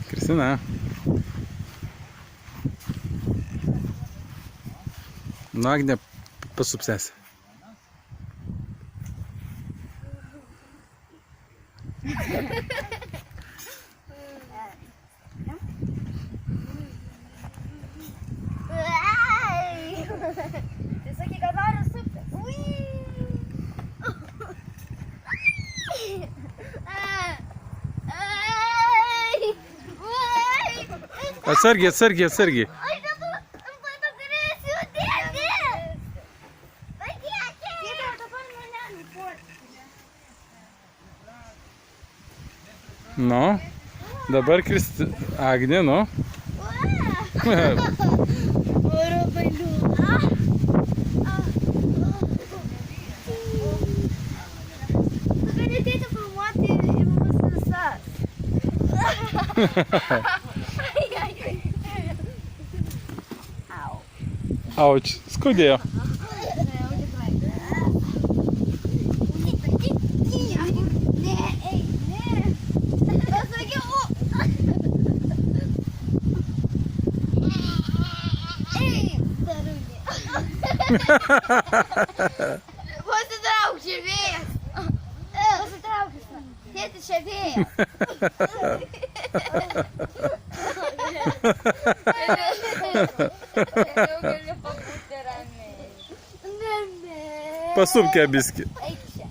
Kristina. Nu, Agnė, pasup sesę. Tai sakai, kad noriu suptis. Atsargiai, atsargiai, atsargiai. Aš paturėsiu dėti. Padėti. Dabar mane nupuoti. Nu, dabar Agnė, nu. Oro balių. Tu gali ateiti filmuoti į mus visas. Auč, skaudėjo. Pasitrauk čia vėjas. Pasitrauk iš man. Tėti čia vėjas. Jau gali pabūti ramiai. Pasupkė biskį. Eik čia.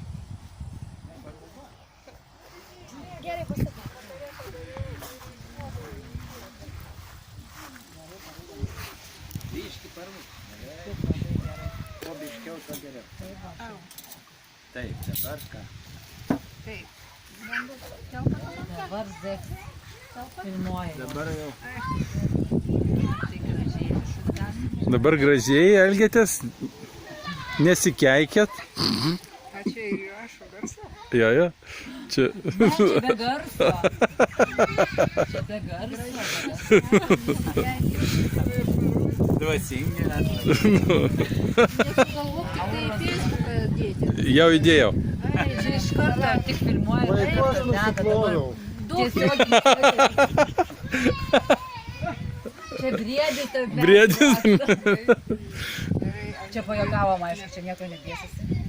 Gerai, pasupk. Biški parūk. Kuo biškiau, to geriau. Taip, dabar ką? Dabar zeks. Filmuoja. Dabar jau. Dabar gražiai elgiatės, nesikeikėt. A čia įrašo garsą? Jo, jo. Čia. Čia be garso. Čia be garso. Dvasingi. Jau įdėjau. Čia iš karto tik filmuoja. Tiesiog. Čia briedis. Briedis. Čia pajokavo, aišku, čia nieko nebiesasi.